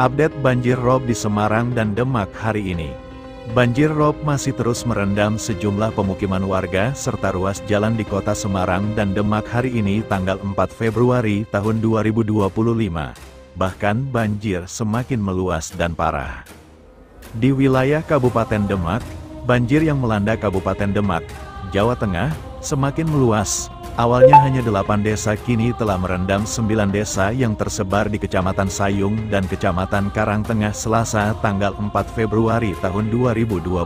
Update banjir rob di Semarang dan Demak hari ini. Banjir rob masih terus merendam sejumlah pemukiman warga serta ruas jalan di kota Semarang dan Demak hari ini tanggal 4 Februari tahun 2025. Bahkan banjir semakin meluas dan parah. Di wilayah Kabupaten Demak, banjir yang melanda Kabupaten Demak, Jawa Tengah, semakin meluas. Awalnya hanya 8 desa kini telah merendam 9 desa yang tersebar di Kecamatan Sayung dan Kecamatan Karangtengah Selasa tanggal 4 Februari tahun 2025.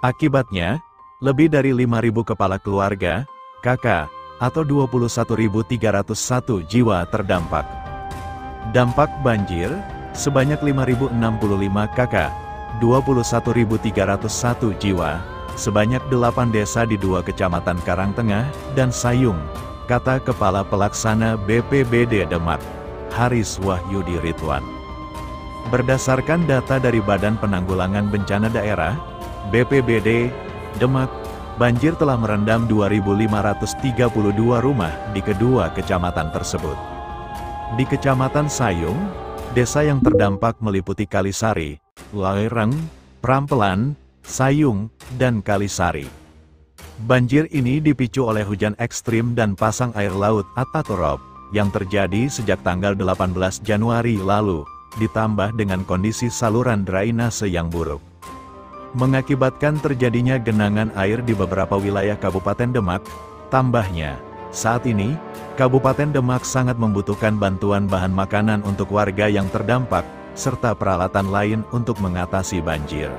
Akibatnya, lebih dari 5.000 kepala keluarga, KK, atau 21.301 jiwa terdampak. Dampak banjir, sebanyak 5.065 KK, 21.301 jiwa, sebanyak 8 desa di 2 kecamatan Karangtengah dan Sayung, kata Kepala Pelaksana BPBD Demak, Haris Wahyudi Ridwan. Berdasarkan data dari Badan Penanggulangan Bencana Daerah, BPBD, Demak, banjir telah merendam 2.532 rumah di kedua kecamatan tersebut. Di Kecamatan Sayung, desa yang terdampak meliputi Kalisari, Laireng, Prampelan, Sayung, dan Kalisari. Banjir ini dipicu oleh hujan ekstrim dan pasang air laut atau rob, yang terjadi sejak tanggal 18 Januari lalu, ditambah dengan kondisi saluran drainase yang buruk. Mengakibatkan terjadinya genangan air di beberapa wilayah Kabupaten Demak. Tambahnya, saat ini, Kabupaten Demak sangat membutuhkan bantuan bahan makanan untuk warga yang terdampak, serta peralatan lain untuk mengatasi banjir.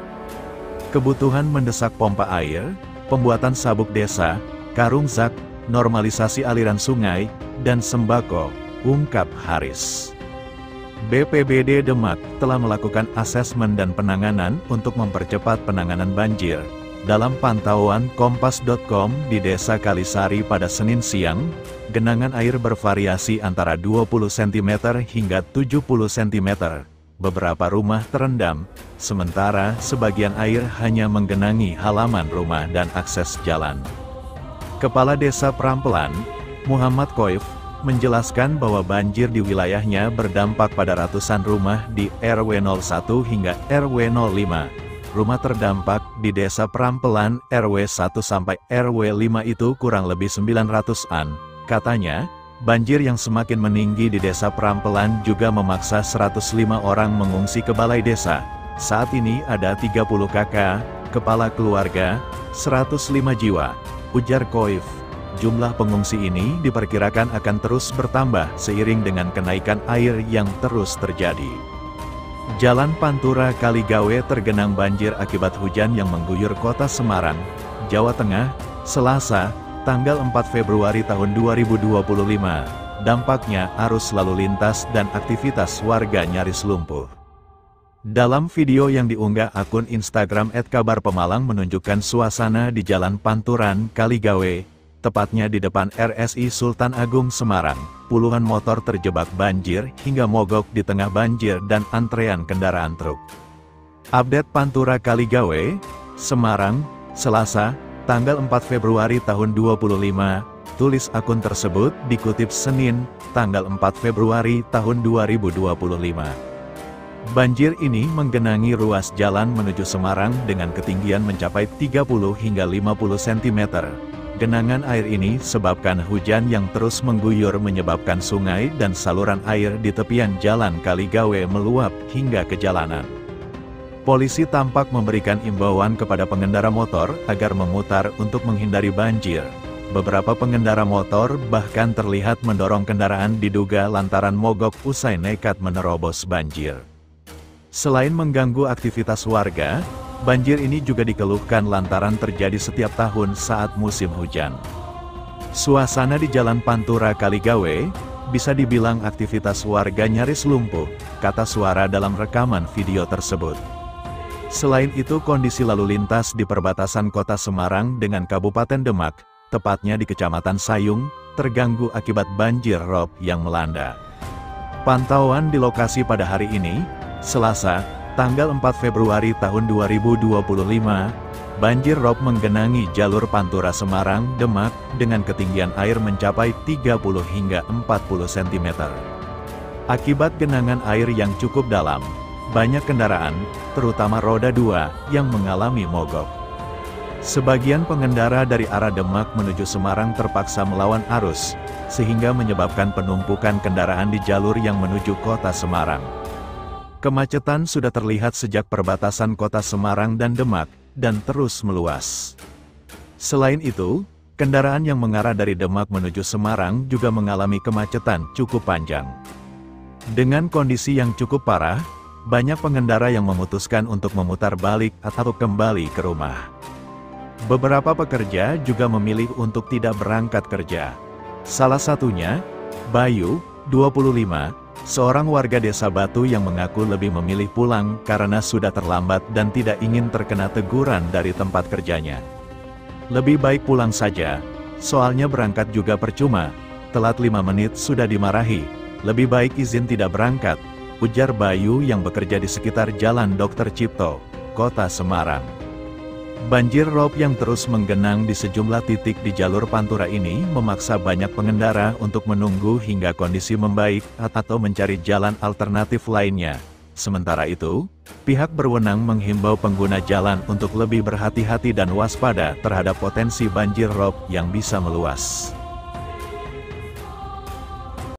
Kebutuhan mendesak pompa air, pembuatan sabuk desa, karung zak, normalisasi aliran sungai, dan sembako, ungkap Haris. BPBD Demak telah melakukan asesmen dan penanganan untuk mempercepat penanganan banjir. Dalam pantauan Kompas.com di Desa Kalisari pada Senin siang, genangan air bervariasi antara 20 cm hingga 70 cm. Beberapa rumah terendam, sementara sebagian air hanya menggenangi halaman rumah dan akses jalan. Kepala Desa Prampelan, Muhammad Koif, menjelaskan bahwa banjir di wilayahnya berdampak pada ratusan rumah di RW 01 hingga RW 05. Rumah terdampak di Desa Prampelan RW 1 sampai RW 5 itu kurang lebih 900-an, katanya. Banjir yang semakin meninggi di Desa Prampelan juga memaksa 105 orang mengungsi ke balai desa. Saat ini ada 30 KK, kepala keluarga, 105 jiwa, ujar Koif. Jumlah pengungsi ini diperkirakan akan terus bertambah seiring dengan kenaikan air yang terus terjadi. Jalan Pantura Kaligawe tergenang banjir akibat hujan yang mengguyur kota Semarang, Jawa Tengah, Selasa, tanggal 4 Februari tahun 2025, dampaknya arus lalu lintas dan aktivitas warga nyaris lumpuh. Dalam video yang diunggah akun Instagram @kabarpemalang menunjukkan suasana di Jalan Panturan Kaligawe, tepatnya di depan RSI Sultan Agung Semarang, puluhan motor terjebak banjir hingga mogok di tengah banjir dan antrean kendaraan truk. Update Pantura Kaligawe, Semarang, Selasa, tanggal 4 Februari tahun 2025, tulis akun tersebut dikutip Senin, tanggal 4 Februari tahun 2025. Banjir ini menggenangi ruas jalan menuju Semarang dengan ketinggian mencapai 30 hingga 50 cm. Genangan air ini sebabkan hujan yang terus mengguyur menyebabkan sungai dan saluran air di tepian jalan Kaligawe meluap hingga ke jalanan. Polisi tampak memberikan imbauan kepada pengendara motor agar memutar untuk menghindari banjir. Beberapa pengendara motor bahkan terlihat mendorong kendaraan diduga lantaran mogok usai nekat menerobos banjir. Selain mengganggu aktivitas warga, banjir ini juga dikeluhkan lantaran terjadi setiap tahun saat musim hujan. Suasana di Jalan Pantura Kaligawe bisa dibilang aktivitas warga nyaris lumpuh, kata suara dalam rekaman video tersebut. Selain itu kondisi lalu lintas di perbatasan kota Semarang dengan Kabupaten Demak, tepatnya di Kecamatan Sayung, terganggu akibat banjir rob yang melanda. Pantauan di lokasi pada hari ini, Selasa, tanggal 4 Februari tahun 2025, banjir rob menggenangi jalur Pantura Semarang, Demak, dengan ketinggian air mencapai 30 hingga 40 cm. Akibat genangan air yang cukup dalam, banyak kendaraan, terutama roda 2, yang mengalami mogok. Sebagian pengendara dari arah Demak menuju Semarang terpaksa melawan arus, sehingga menyebabkan penumpukan kendaraan di jalur yang menuju kota Semarang. Kemacetan sudah terlihat sejak perbatasan kota Semarang dan Demak, dan terus meluas. Selain itu, kendaraan yang mengarah dari Demak menuju Semarang juga mengalami kemacetan cukup panjang. Dengan kondisi yang cukup parah, banyak pengendara yang memutuskan untuk memutar balik atau kembali ke rumah. Beberapa pekerja juga memilih untuk tidak berangkat kerja. Salah satunya, Bayu, 25, seorang warga desa Batu yang mengaku lebih memilih pulang karena sudah terlambat dan tidak ingin terkena teguran dari tempat kerjanya. Lebih baik pulang saja, soalnya berangkat juga percuma, telat 5 menit sudah dimarahi, lebih baik izin tidak berangkat, ujar Bayu yang bekerja di sekitar Jalan Dr. Cipto, Kota Semarang. Banjir rob yang terus menggenang di sejumlah titik di jalur Pantura ini memaksa banyak pengendara untuk menunggu hingga kondisi membaik atau mencari jalan alternatif lainnya. Sementara itu, pihak berwenang menghimbau pengguna jalan untuk lebih berhati-hati dan waspada terhadap potensi banjir rob yang bisa meluas.